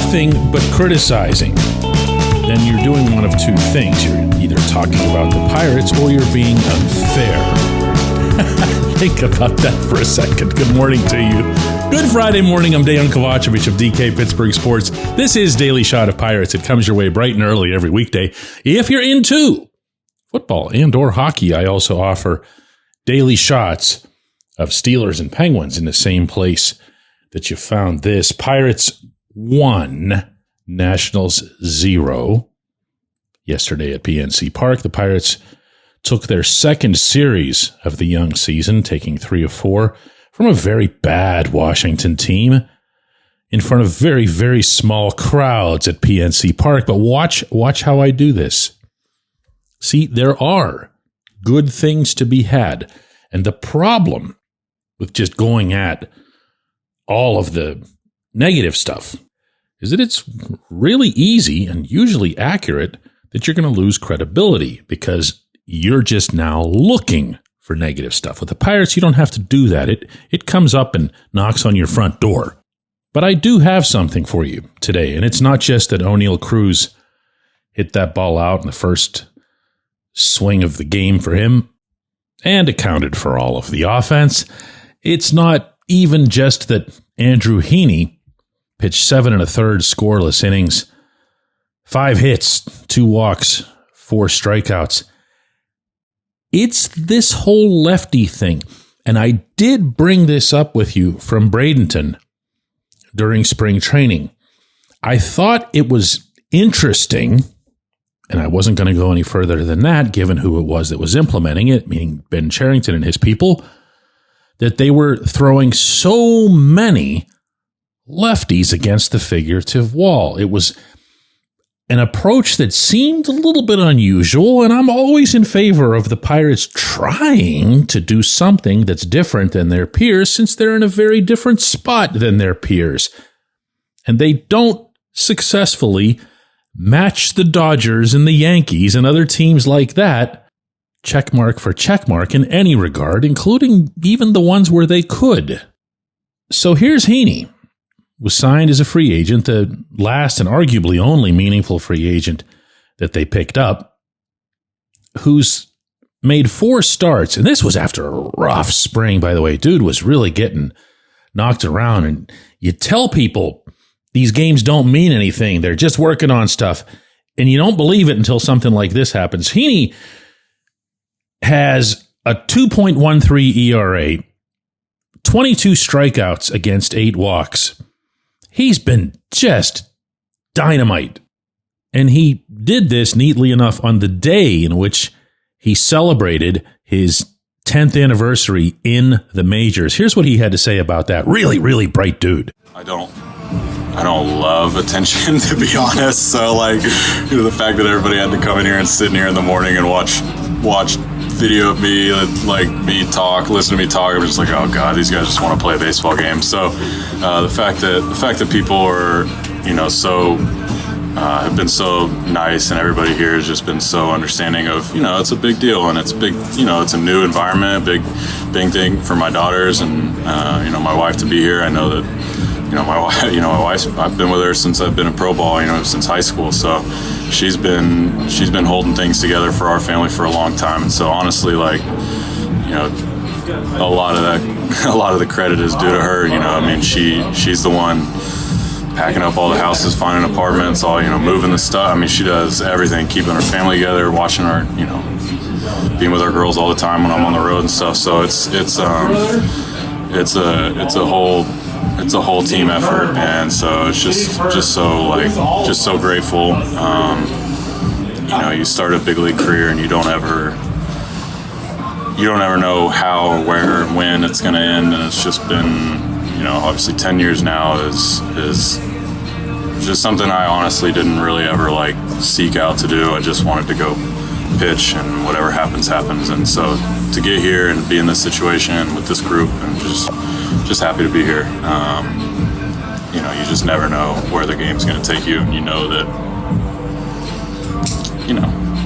nothing but criticizing, then you're doing one of two things. You're either talking about the Pirates or you're being unfair. Think about that for a second. Good morning to you. Good Friday morning. I'm Dejan Kovacevic of DK Pittsburgh Sports. This is Daily Shot of Pirates. It comes your way bright and early every weekday. If you're into football and or hockey, I also offer daily shots of Steelers and Penguins in the same place that you found this. Pirates 1, Nationals 0. Yesterday at PNC Park, the Pirates took their second series of the young season, taking 3 of 4 from a very bad Washington team in front of very, very small crowds at PNC Park. But watch how I do this. See, there are good things to be had. And the problem with just going at all of the negative stuff is that it's really easy and usually accurate that you're going to lose credibility because you're just now looking for negative stuff. With the Pirates, you don't have to do that. It comes up and knocks on your front door. But I do have something for you today, and it's not just that O'Neal Cruz hit that ball out in the first swing of the game for him and accounted for all of the offense. It's not even just that Andrew Heaney pitched 7 1/3 scoreless innings, 5 hits, 2 walks, 4 strikeouts. It's this whole lefty thing. And I did bring this up with you from Bradenton during spring training. I thought it was interesting, and I wasn't going to go any further than that, given who it was that was implementing it, meaning Ben Cherington and his people, that they were throwing so many lefties against the figurative wall. It was an approach that seemed a little bit unusual, and I'm always in favor of the Pirates trying to do something that's different than their peers since they're in a very different spot than their peers. And they don't successfully match the Dodgers and the Yankees and other teams like that, checkmark for checkmark in any regard, including even the ones where they could. So here's Heaney. Was signed as a free agent, the last and arguably only meaningful free agent that they picked up, who's made 4 starts. And this was after a rough spring, by the way. Dude was really getting knocked around. And you tell people these games don't mean anything. They're just working on stuff. And you don't believe it until something like this happens. Heaney has a 2.13 ERA, 22 strikeouts against 8 walks. He's been just dynamite. And he did this neatly enough on the day in which he celebrated his 10th anniversary in the majors. Here's what he had to say about that. Really, really bright dude. I don't love attention, to be honest. So, the fact that everybody had to come in here and sit in here in the morning and watch video of me, me talk, listen to me talk, I'm just like, oh god, these guys just want to play a baseball game. So the fact that people are, have been so nice, and everybody here has just been so understanding of, it's a big deal, and it's big, it's a new environment, big thing for my daughters, and my wife to be here. I know that my wife, I've been with her since I've been in pro ball, since high school. So she's been holding things together for our family for a long time. And so honestly, a lot of the credit is due to her. She's the one packing up all the houses, finding apartments, all, moving the stuff. she does everything, keeping our family together, watching our, being with our girls all the time when I'm on the road and stuff. So it's a whole team effort, and so it's just so grateful. You start a big league career and you don't ever know how, where, and when it's going to end, and it's just been, obviously 10 years now is just something I honestly didn't really ever seek out to do. I just wanted to go pitch, and whatever happens. And so to get here and be in this situation with this group, and just happy to be here. You just never know where the game's going to take you, and that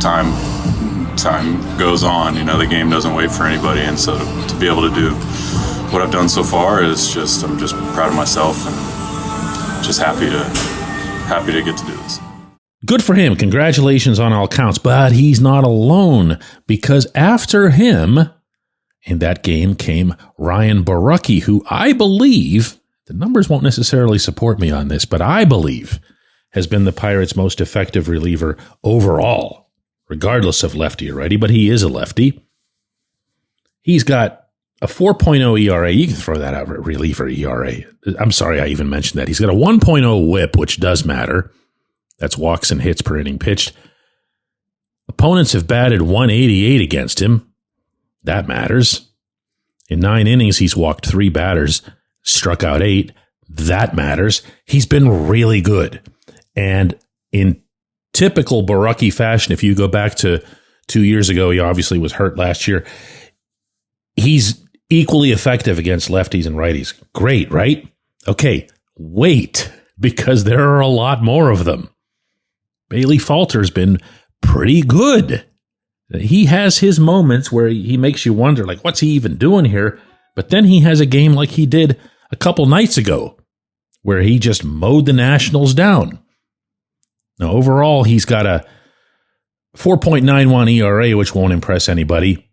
time goes on. The game doesn't wait for anybody, and so to be able to do what I've done so far is I'm just proud of myself, and just happy happy to get to do this. Good for him. Congratulations on all counts. But he's not alone, because after him in that game came Ryan Borucki, who I believe, the numbers won't necessarily support me on this, but I believe has been the Pirates' most effective reliever overall, regardless of lefty or righty, but he is a lefty. He's got a 4.0 ERA. You can throw that out, reliever ERA. I'm sorry I even mentioned that. He's got a 1.0 whip, which does matter. That's walks and hits per inning pitched. Opponents have batted 188 against him. That matters. In 9 innings, he's walked 3 batters, struck out 8. That matters. He's been really good. And in typical Borucki fashion, if you go back to 2 years ago, he obviously was hurt last year. He's equally effective against lefties and righties. Great, right? Okay, wait, because there are a lot more of them. Bailey Falter's been pretty good. He has his moments where he makes you wonder, like, what's he even doing here? But then he has a game like he did a couple nights ago, where he just mowed the Nationals down. Now, overall, he's got a 4.91 ERA, which won't impress anybody.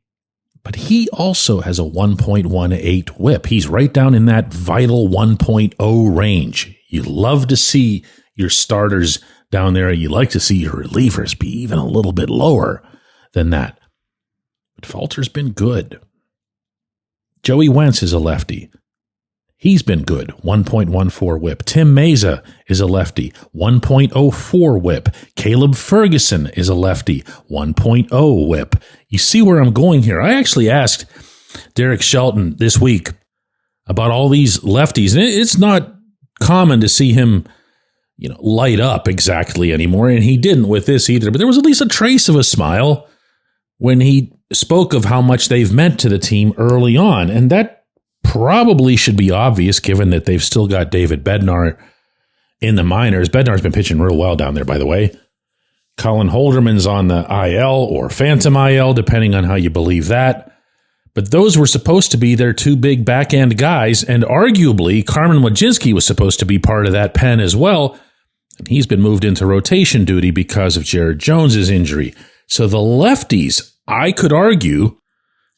But he also has a 1.18 whip. He's right down in that vital 1.0 range. You love to see your starters down there. You like to see your relievers be even a little bit lower than that. But Falter's been good. Joey Wentz is a lefty. He's been good, 1.14 whip. Tim Meza is a lefty, 1.04 whip. Caleb Ferguson is a lefty, 1.0 whip. You see where I'm going here. I actually asked Derek Shelton this week about all these lefties, and it's not common to see him, light up exactly anymore, and he didn't with this either. But there was at least a trace of a smile when he spoke of how much they've meant to the team early on, and that probably should be obvious given that they've still got David Bednar in the minors. Bednar's been pitching real well down there, by the way. Colin Holderman's on the IL or phantom IL, depending on how you believe that. But those were supposed to be their 2 big back-end guys, and arguably Carmen Wojcinski was supposed to be part of that pen as well. And he's been moved into rotation duty because of Jared Jones's injury. So the lefties, I could argue,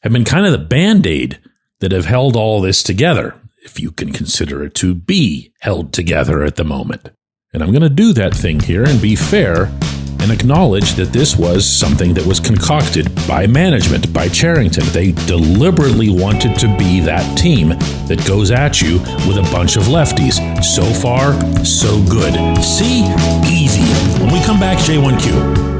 have been kind of the Band-Aid that have held all this together, if you can consider it to be held together at the moment. And I'm going to do that thing here and be fair and acknowledge that this was something that was concocted by management, by Cherington. They deliberately wanted to be that team that goes at you with a bunch of lefties. So far, so good. See? Easy. When we come back, J1Q.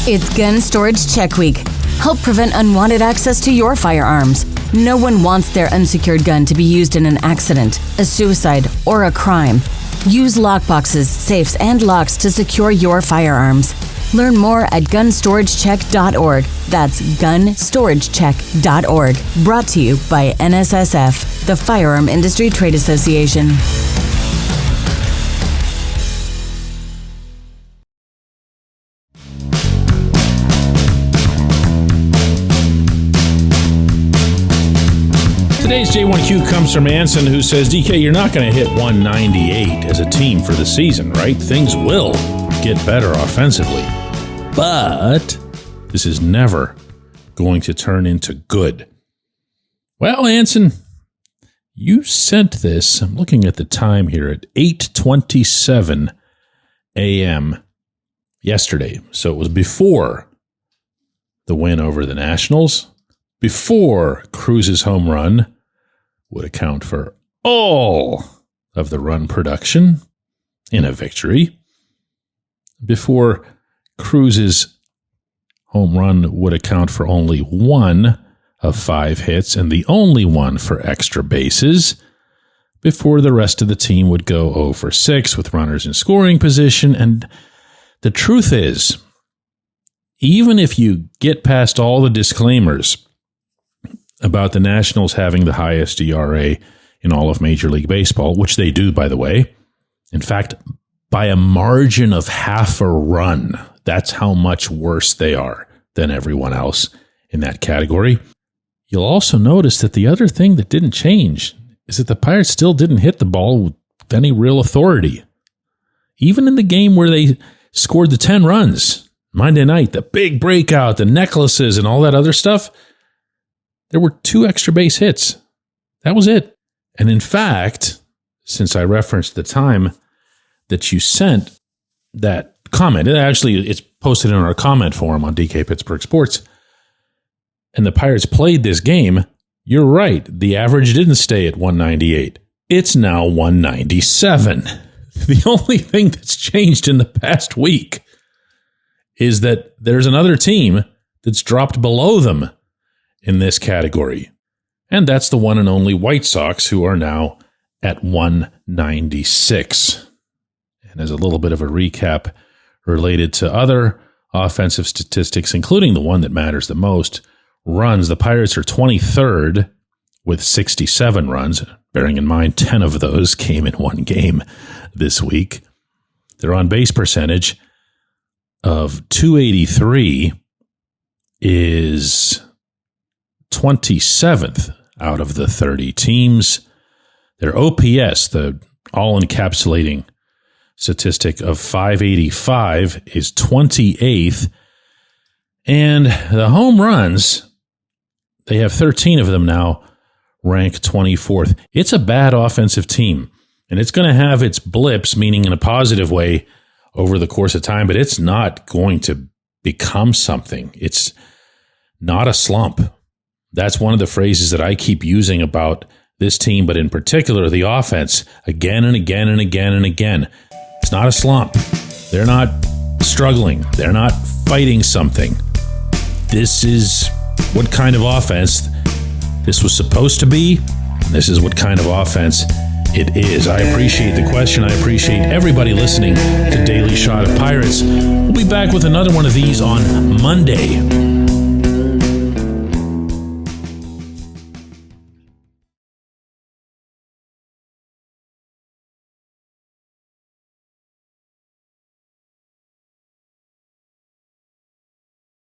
It's Gun Storage Check Week. Help prevent unwanted access to your firearms. No one wants their unsecured gun to be used in an accident, a suicide, or a crime. Use lockboxes, safes, and locks to secure your firearms. Learn more at gunstoragechek.org. That's gunstoragechek.org. Brought to you by NSSF, the Firearm Industry Trade Association. Today's J1Q comes from Anson, who says, DK, you're not going to hit 198 as a team for the season, right? Things will get better offensively. But this is never going to turn into good. Well, Anson, you sent this, I'm looking at the time here, at 8:27 a.m. yesterday. So it was before the win over the Nationals, before Cruz's home run would account for all of the run production in a victory, before Cruz's home run would account for only 1 of 5 hits and the only one for extra bases, before the rest of the team would go 0 for 6 with runners in scoring position. And the truth is, even if you get past all the disclaimers about the Nationals having the highest ERA in all of Major League Baseball, which they do, by the way. In fact, by a margin of half a run, that's how much worse they are than everyone else in that category. You'll also notice that the other thing that didn't change is that the Pirates still didn't hit the ball with any real authority. Even in the game where they scored the 10 runs, Monday night, the big breakout, the necklaces, and all that other stuff, there were 2 extra base hits. That was it. And in fact, since I referenced the time that you sent that comment, it's posted in our comment forum on DK Pittsburgh Sports, and the Pirates played this game, you're right. The average didn't stay at 198. It's now 197. The only thing that's changed in the past week is that there's another team that's dropped below them in this category. And that's the one and only White Sox, who are now at 196. And as a little bit of a recap related to other offensive statistics, including the one that matters the most, runs, the Pirates are 23rd with 67 runs, bearing in mind 10 of those came in one game this week. Their on-base percentage of .283 is 27th out of the 30 teams. Their OPS, the all-encapsulating statistic of .585, is 28th. And the home runs, they have 13 of them now, rank 24th. It's a bad offensive team, and it's going to have its blips, meaning in a positive way, over the course of time, but it's not going to become something. It's not a slump. That's one of the phrases that I keep using about this team, but in particular the offense, again and again and again and again. It's not a slump. They're not struggling. They're not fighting something. This is what kind of offense this was supposed to be. This is what kind of offense it is. I appreciate the question. I appreciate everybody listening to Daily Shot of Pirates. We'll be back with another one of these on Monday.